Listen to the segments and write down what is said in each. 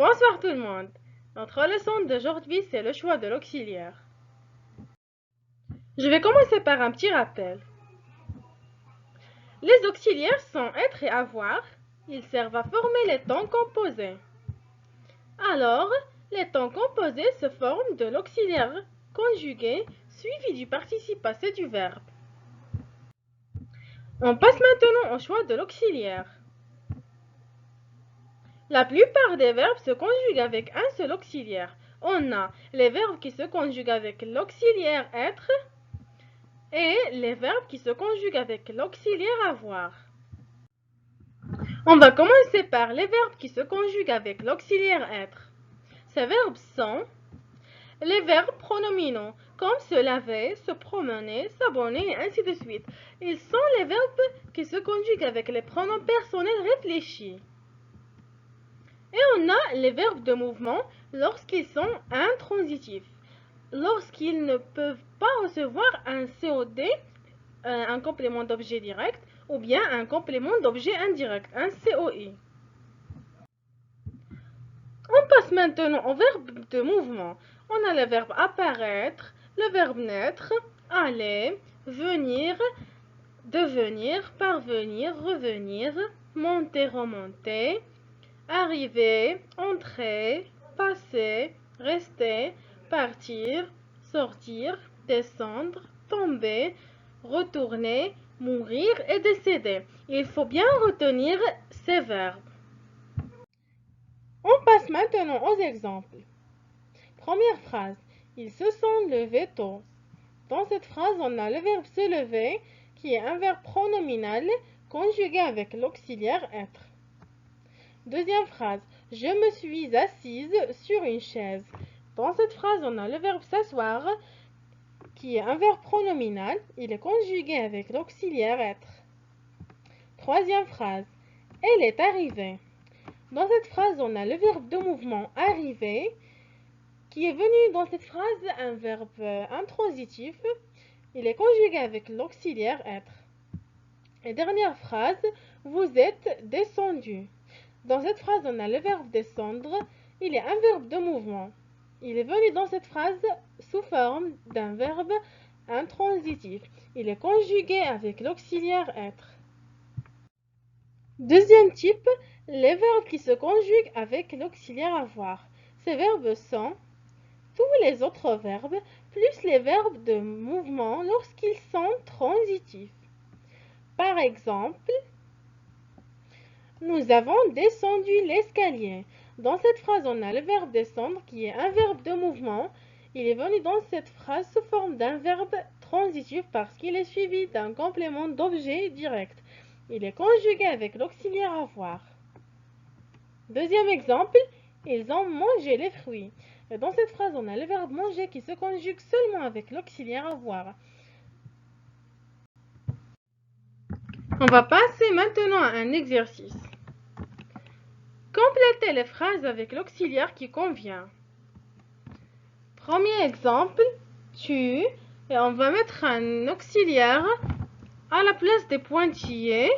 Bonsoir tout le monde. Notre leçon d'aujourd'hui, c'est le choix de l'auxiliaire. Je vais commencer par un petit rappel. Les auxiliaires sont être et avoir. Ils servent à former les temps composés. Alors, les temps composés se forment de l'auxiliaire conjugué suivi du participe passé du verbe. On passe maintenant au choix de l'auxiliaire. La plupart des verbes se conjuguent avec un seul auxiliaire. On a les verbes qui se conjuguent avec l'auxiliaire être et les verbes qui se conjuguent avec l'auxiliaire avoir. On va commencer par les verbes qui se conjuguent avec l'auxiliaire être. Ces verbes sont les verbes pronominaux, comme se laver, se promener, s'abonner et ainsi de suite. Ils sont les verbes qui se conjuguent avec les pronoms personnels réfléchis. Et on a les verbes de mouvement lorsqu'ils sont intransitifs. Lorsqu'ils ne peuvent pas recevoir un COD, un complément d'objet direct, ou bien un complément d'objet indirect, un COI. On passe maintenant au verbe de mouvement. On a le verbe apparaître, le verbe naître, aller, venir, devenir, parvenir, revenir, monter, remonter, arriver, entrer, passer, rester, partir, sortir, descendre, tomber, retourner, mourir et décéder. Il faut bien retenir ces verbes. On passe maintenant aux exemples. Première phrase. Ils se sont levés tôt. Dans cette phrase, on a le verbe se lever qui est un verbe pronominal conjugué avec l'auxiliaire être. Deuxième phrase. Je me suis assise sur une chaise. Dans cette phrase, on a le verbe s'asseoir qui est un verbe pronominal. Il est conjugué avec l'auxiliaire être. Troisième phrase. Elle est arrivée. Dans cette phrase, on a le verbe de mouvement arriver qui est venu dans cette phrase un verbe intransitif. Il est conjugué avec l'auxiliaire être. Et dernière phrase, vous êtes descendu. Dans cette phrase, on a le verbe descendre. Il est un verbe de mouvement. Il est venu dans cette phrase sous forme d'un verbe intransitif. Il est conjugué avec l'auxiliaire être. Deuxième type, les verbes qui se conjuguent avec l'auxiliaire avoir. Ces verbes sont tous les autres verbes plus les verbes de mouvement lorsqu'ils sont transitifs. Par exemple, nous avons descendu l'escalier. Dans cette phrase, on a le verbe descendre qui est un verbe de mouvement. Il est venu dans cette phrase sous forme d'un verbe transitif parce qu'il est suivi d'un complément d'objet direct. Il est conjugué avec l'auxiliaire avoir. Deuxième exemple, ils ont mangé les fruits. Et dans cette phrase, on a le verbe manger qui se conjugue seulement avec l'auxiliaire avoir. On va passer maintenant à un exercice. Complétez les phrases avec l'auxiliaire qui convient. Premier exemple, tu, et on va mettre un auxiliaire à la place des pointillés.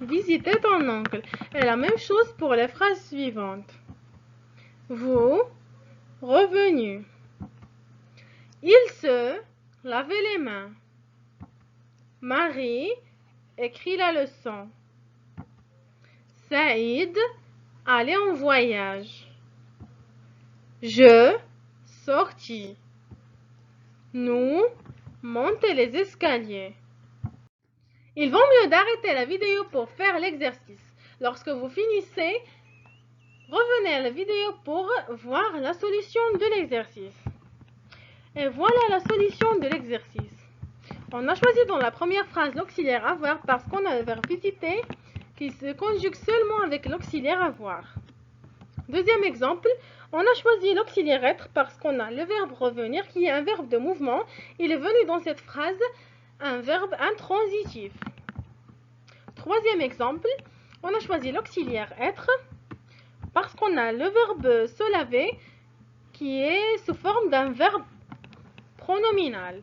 Visitez ton oncle. Et la même chose pour les phrases suivantes. Vous, revenu. Il se lavait les mains. Marie écrit la leçon. Saïd allait en voyage. Je sortis. Nous monter les escaliers. Il vaut mieux d'arrêter la vidéo pour faire l'exercice. Lorsque vous finissez, revenez à la vidéo pour voir la solution de l'exercice. Et voilà la solution de l'exercice. On a choisi dans la première phrase l'auxiliaire avoir parce qu'on a le verbe visiter qui se conjugue seulement avec l'auxiliaire avoir. Deuxième exemple, on a choisi l'auxiliaire être parce qu'on a le verbe revenir qui est un verbe de mouvement. Il est venu dans cette phrase un verbe intransitif. Troisième exemple, on a choisi l'auxiliaire être parce qu'on a le verbe se laver qui est sous forme d'un verbe pronominal.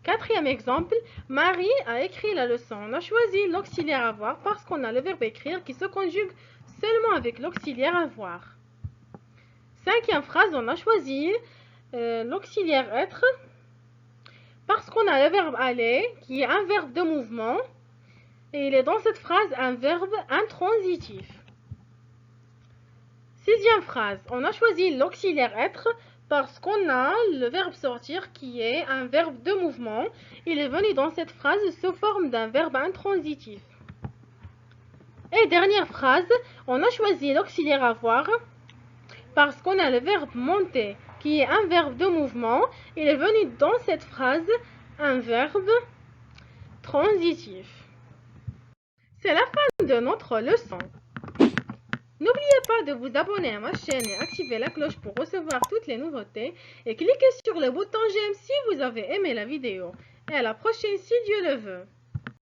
Quatrième exemple, Marie a écrit la leçon. On a choisi l'auxiliaire avoir parce qu'on a le verbe écrire qui se conjugue seulement avec l'auxiliaire avoir. Cinquième phrase, on a choisi l'auxiliaire être parce qu'on a le verbe aller qui est un verbe de mouvement et il est dans cette phrase un verbe intransitif. Sixième phrase, on a choisi l'auxiliaire être parce qu'on a le verbe sortir qui est un verbe de mouvement. Il est venu dans cette phrase sous forme d'un verbe intransitif. Et dernière phrase, on a choisi l'auxiliaire avoir parce qu'on a le verbe monter qui est un verbe de mouvement. Il est venu dans cette phrase un verbe transitif. C'est la fin de notre leçon. N'oubliez pas de vous abonner à ma chaîne et activer la cloche pour recevoir toutes les nouveautés et cliquez sur le bouton j'aime si vous avez aimé la vidéo. Et à la prochaine si Dieu le veut.